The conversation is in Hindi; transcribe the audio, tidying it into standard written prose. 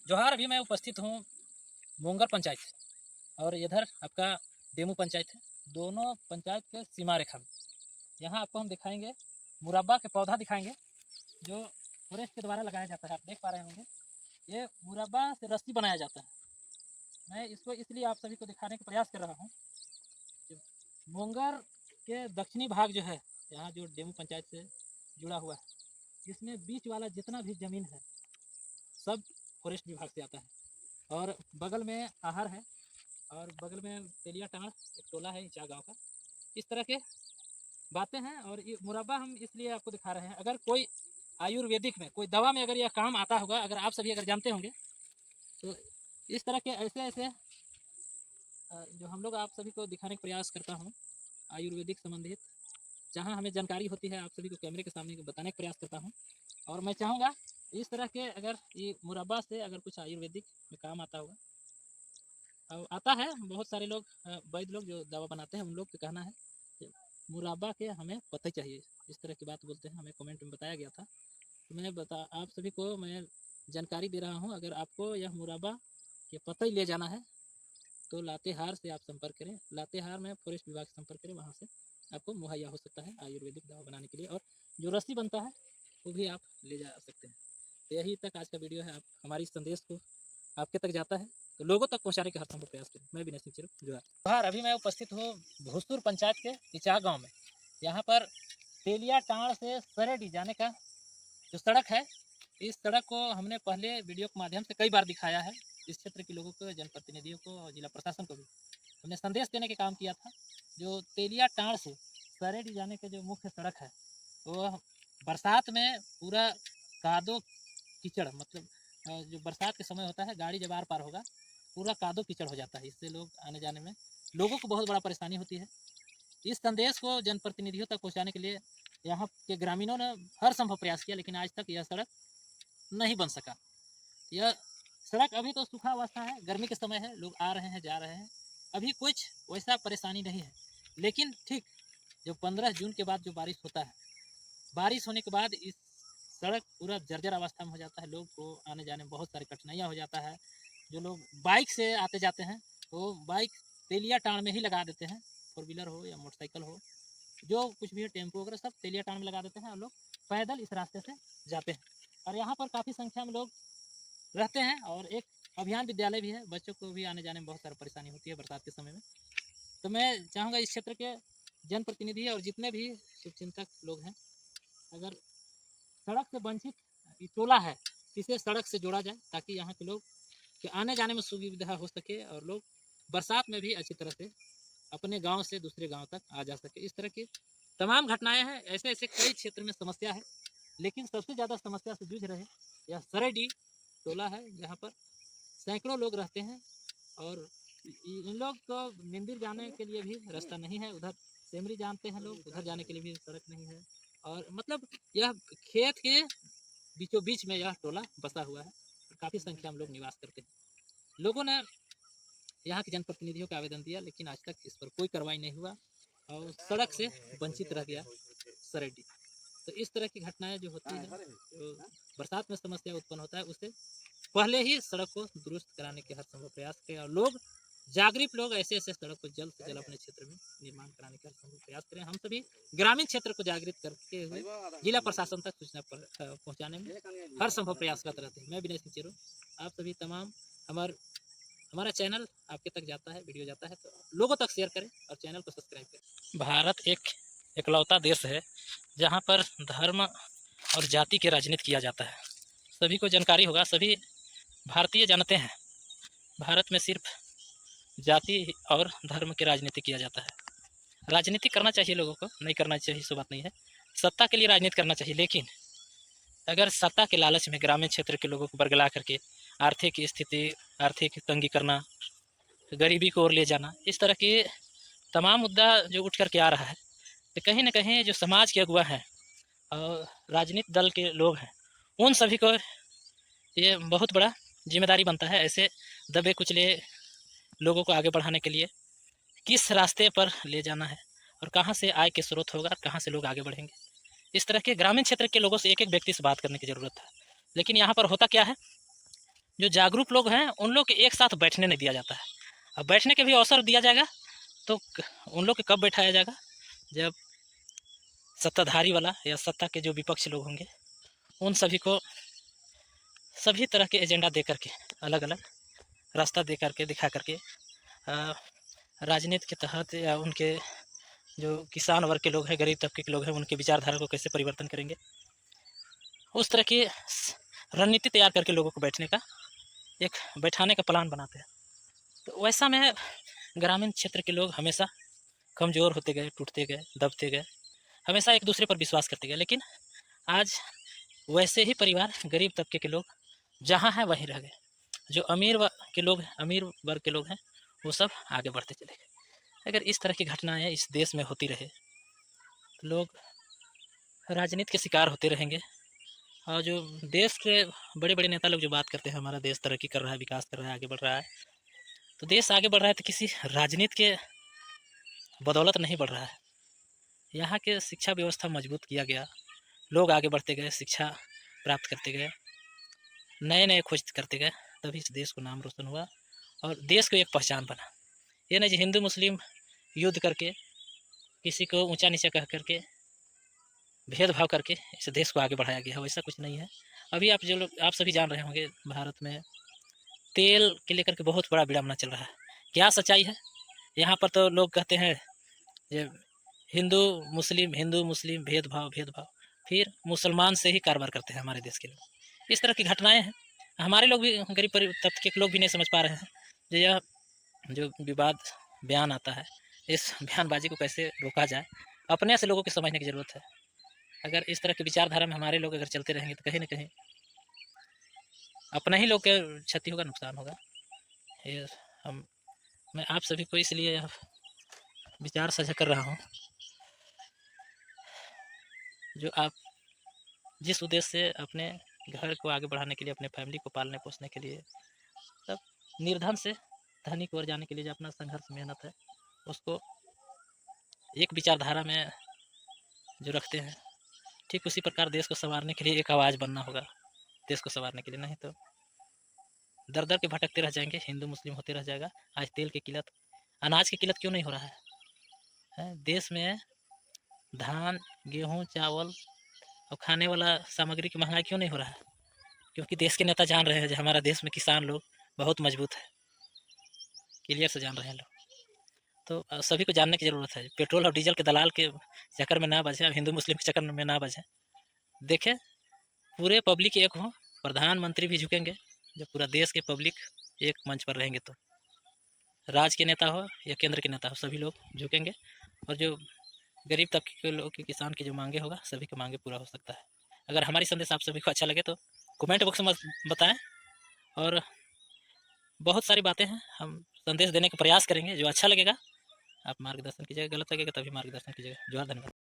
जोहार। अभी मैं उपस्थित हूँ मोंगर पंचायत और इधर आपका डेमू पंचायत है। दोनों पंचायत के सीमा रेखा में यहाँ आपको हम दिखाएंगे मुरब्बा के पौधा दिखाएंगे जो फॉरेस्ट के द्वारा लगाया जाता है। आप देख पा रहे होंगे ये मुरब्बा से रस्सी बनाया जाता है। मैं इसको इसलिए आप सभी को दिखाने का प्रयास कर रहा हूँ। मोंगर के दक्षिणी भाग जो है यहाँ जो डेमू पंचायत से जुड़ा हुआ है, इसमें बीच वाला जितना भी ज़मीन है सब फॉरेस्ट विभाग से आता है। और बगल में आहर है और बगल में तेलिया टाँड़ एक टोला है इचा गांव का। इस तरह के बातें हैं और ये मुरब्बा हम इसलिए आपको दिखा रहे हैं। अगर कोई आयुर्वेदिक में कोई दवा में अगर यह काम आता होगा, अगर आप सभी अगर जानते होंगे तो इस तरह के ऐसे ऐसे जो हम लोग आप सभी को दिखाने का प्रयास करता हूँ आयुर्वेदिक संबंधित, जहाँ हमें जानकारी होती है आप सभी को कैमरे के सामने बताने का प्रयास करता हूँ। और मैं चाहूँगा इस तरह के अगर ये मुरब्बा से अगर कुछ आयुर्वेदिक में काम आता होगा, अब आता है बहुत सारे लोग वैद्य लोग जो दवा बनाते हैं उन लोग का कहना है कि मुरब्बा के हमें पता ही चाहिए, इस तरह की बात बोलते हैं। हमें कमेंट में बताया गया था तो मैं आप सभी को मैं जानकारी दे रहा हूँ। अगर आपको यह मुरब्बा के पता ही ले जाना है तो लातेहार से आप संपर्क करें। लातेहार में फॉरेस्ट विभाग से संपर्क करें, वहाँ से आपको मुहैया हो सकता है आयुर्वेदिक दवा बनाने के लिए। और जो रस्सी बनता है वो भी आप ले जा सकते हैं। तो यही तक आज का वीडियो है। आप हमारी संदेश को आपके तक जाता है तो लोगों तक पहुँचाने का हर संभव प्रयास करें। मैं विनय सिंह चिरू जोहार। अभी मैं उपस्थित हूँ भूसुर पंचायत के इचा गाँव में। यहाँ पर तेलिया टाँड़ से सरेडी जाने का जो सड़क है, इस सड़क को हमने पहले वीडियो के माध्यम से कई बार दिखाया है। इस क्षेत्र के लोगों को, जनप्रतिनिधियों को और जिला प्रशासन को भी हमने संदेश देने का काम किया था। जो तेलिया टाँड़ से सरेडी जाने का जो मुख्य सड़क है वो बरसात में पूरा कादो कीचड़, मतलब जो बरसात के समय होता है गाड़ी जब आर पार होगा पूरा कादो कीचड़ हो जाता है। इससे लोग आने जाने में लोगों को बहुत बड़ा परेशानी होती है। इस संदेश को जनप्रतिनिधियों तक पहुँचाने के लिए यहाँ के ग्रामीणों ने हर संभव प्रयास किया, लेकिन आज तक यह सड़क नहीं बन सका। यह सड़क अभी तो सूखा अवस्था है, गर्मी के समय है, लोग आ रहे हैं जा रहे हैं, अभी कुछ वैसा परेशानी नहीं है। लेकिन ठीक जो 15 जून के बाद जो बारिश होता है, बारिश होने के बाद इस सड़क पूरा जर्जर अवस्था में हो जाता है। लोग को आने जाने में बहुत सारी कठिनाइयाँ हो जाता है। जो लोग बाइक से आते जाते हैं तो बाइक तेलिया टाँड़ में ही लगा देते हैं, 4 व्हीलर हो या मोटरसाइकिल हो, जो कुछ भी है टेम्पो वगैरह सब तेलिया टाँड़ में लगा देते हैं और लोग पैदल इस रास्ते से जाते हैं। और यहाँ पर काफ़ी संख्या में लोग रहते हैं और एक अभियान विद्यालय भी है। बच्चों को भी आने जाने में बहुत सारी परेशानी होती है बरसात के समय में। तो मैं चाहूँगा इस क्षेत्र के जनप्रतिनिधि और जितने भी शुभचिंतक लोग हैं, अगर सड़क से वंचित टोला है इसे सड़क से जोड़ा जाए ताकि यहाँ के लोग के आने जाने में सुविधा हो सके और लोग बरसात में भी अच्छी तरह से अपने गांव से दूसरे गांव तक आ जा सके। इस तरह की तमाम घटनाएं हैं। ऐसे ऐसे कई क्षेत्र में समस्या है, लेकिन सबसे ज़्यादा समस्या से जूझ रहे यह सरेडी टोला है, जहाँ पर सैकड़ों लोग रहते हैं और इन लोग को मंदिर जाने के लिए भी रास्ता नहीं है। उधर सेमरी जानते हैं लोग, उधर जाने के लिए भी सड़क नहीं है। और मतलब यह खेत के बीचों बीच में यह टोला बसा हुआ है। काफ़ी संख्या में लोग निवास करते हैं। लोगों ने यहाँ के जनप्रतिनिधियों का आवेदन दिया, लेकिन आज तक इस पर कोई कार्रवाई नहीं हुआ और सड़क से वंचित रह गया सरेडी। तो इस तरह की घटनाएं जो होती है, तो बरसात में समस्या उत्पन्न होता है, उससे पहले ही सड़क को दुरुस्त कराने के हर संभव प्रयास करें और लोग जागरूक लोग ऐसे ऐसे सड़क को जल्द से जल्द अपने क्षेत्र में निर्माण कराने का हर संभव प्रयास करें। हम सभी ग्रामीण क्षेत्र को जागृत करते हुए जिला प्रशासन तक सूचना पहुँचाने में हर संभव प्रयास करते रहते हैं। मैं विनय सिंह चिरू, आप सभी तमाम हमारा चैनल आपके तक जाता है, वीडियो जाता है तो लोगों तक शेयर करें और चैनल को सब्सक्राइब करें। भारत एक इकलौता देश है जहाँ पर धर्म और जाति की राजनीति किया जाता है। सभी को जानकारी होगा, सभी भारतीय जानते हैं भारत में सिर्फ जाति और धर्म की राजनीति किया जाता है। राजनीति करना चाहिए, लोगों को नहीं करना चाहिए सो बात नहीं है। सत्ता के लिए राजनीति करना चाहिए, लेकिन अगर सत्ता के लालच में ग्रामीण क्षेत्र के लोगों को बरगला करके आर्थिक स्थिति, आर्थिक तंगी करना, गरीबी को ओर ले जाना, इस तरह के तमाम मुद्दा जो उठ करके आ रहा है, तो कहीं ना कहीं जो समाज के अगुवा हैं और राजनीतिक दल के लोग हैं, उन सभी को ये बहुत बड़ा जिम्मेदारी बनता है ऐसे दबे कुचले लोगों को आगे बढ़ाने के लिए किस रास्ते पर ले जाना है और कहाँ से आय के स्रोत होगा, कहाँ से लोग आगे बढ़ेंगे। इस तरह के ग्रामीण क्षेत्र के लोगों से एक एक व्यक्ति से बात करने की ज़रूरत है। लेकिन यहाँ पर होता क्या है, जो जागरूक लोग हैं उन लोग के एक साथ बैठने नहीं दिया जाता है। अब बैठने के भी अवसर दिया जाएगा तो उन लोग के कब बैठाया जाएगा, जब सत्ताधारी वाला या सत्ता के जो विपक्ष लोग होंगे उन सभी को सभी तरह के एजेंडा दे करके, अलग अलग रास्ता दे करके, दिखा करके, राजनीति के तहत या उनके जो किसान वर्ग के लोग हैं, गरीब तबके के लोग हैं, उनके विचारधारा को कैसे परिवर्तन करेंगे, उस तरह की रणनीति तैयार करके लोगों को बैठाने का प्लान बनाते हैं। तो वैसा में ग्रामीण क्षेत्र के लोग हमेशा कमज़ोर होते गए, टूटते गए, दबते गए, हमेशा एक दूसरे पर विश्वास करते गए। लेकिन आज वैसे ही परिवार, गरीब तबके के लोग जहाँ हैं वहीं रह गए। जो अमीर वर्ग के लोग हैं वो सब आगे बढ़ते चले गए। अगर इस तरह की घटनाएं इस देश में होती रहे तो लोग राजनीति के शिकार होते रहेंगे। और जो देश के बड़े बड़े नेता लोग जो बात करते हैं हमारा देश तरक्की कर रहा है, विकास कर रहा है, आगे बढ़ रहा है, तो देश आगे बढ़ रहा है तो किसी राजनीति के बदौलत नहीं बढ़ रहा है। यहाँ के शिक्षा व्यवस्था मजबूत किया गया, लोग आगे बढ़ते गए, शिक्षा प्राप्त करते गए, नए नए खोज करते गए, तभी इस देश को नाम रोशन हुआ और देश को एक पहचान बना। ये नहीं हिंदू मुस्लिम युद्ध करके, किसी को ऊंचा नीचा कह करके, भेदभाव करके इस देश को आगे बढ़ाया गया है, वैसा कुछ नहीं है। अभी आप सभी जान रहे होंगे भारत में तेल के लेकर के बहुत बड़ा विडंबना चल रहा है। क्या सच्चाई है? यहाँ पर तो लोग कहते हैं ये हिंदू मुस्लिम भेदभाव, फिर मुसलमान से ही कारोबार करते हैं हमारे देश के लोग। इस तरह की घटनाएं हैं। हमारे लोग भी, गरीब तबके के लोग भी नहीं समझ पा रहे हैं जो यह जो विवाद बयान आता है, इस बयानबाजी को कैसे रोका जाए, अपने से लोगों को समझने की ज़रूरत है। अगर इस तरह की विचारधारा में हमारे लोग अगर चलते रहेंगे तो कहीं ना कहीं अपना ही लोग के क्षति होगा, नुकसान होगा। ये मैं आप सभी को इसलिए यह विचार साझा कर रहा हूँ, जो आप जिस उद्देश्य से अपने घर को आगे बढ़ाने के लिए, अपने फैमिली को पालने पोसने के लिए, तब निर्धन से धनी की ओर जाने के लिए जो अपना संघर्ष मेहनत है उसको एक विचारधारा में जो रखते हैं, ठीक उसी प्रकार देश को संवारने के लिए एक आवाज़ बनना होगा। देश को संवारने के लिए, नहीं तो दर दर के भटकते रह जाएंगे, हिंदू मुस्लिम होते रह जाएगा। आज तेल की किल्लत, अनाज की किल्लत क्यों नहीं हो रहा है? देश में धान, गेहूँ, चावल और खाने वाला सामग्री की महंगाई क्यों नहीं हो रहा है? क्योंकि देश के नेता जान रहे हैं जो हमारा देश में किसान लोग बहुत मजबूत है, क्लियर से जान रहे हैं लोग। तो सभी को जानने की ज़रूरत है। पेट्रोल और डीजल के दलाल के चक्कर में ना बजें, अब हिंदू मुस्लिम के चक्कर में ना बजें। देखें पूरे पब्लिक एक हो, प्रधानमंत्री भी झुकेंगे जब पूरा देश के पब्लिक एक मंच पर रहेंगे, तो राज्य के नेता हो या केंद्र के नेता हो, सभी लोग झुकेंगे और जो गरीब तबके के लोग, के किसान की जो मांगे होगा, सभी की मांगे पूरा हो सकता है। अगर हमारी संदेश आप सभी को अच्छा लगे तो कमेंट बॉक्स में बताएं। और बहुत सारी बातें हैं, हम संदेश देने का प्रयास करेंगे। जो अच्छा लगेगा आप मार्गदर्शन कीजिएगा, गलत लगेगा तभी मार्गदर्शन कीजिएगा। जोहार, धन्यवाद।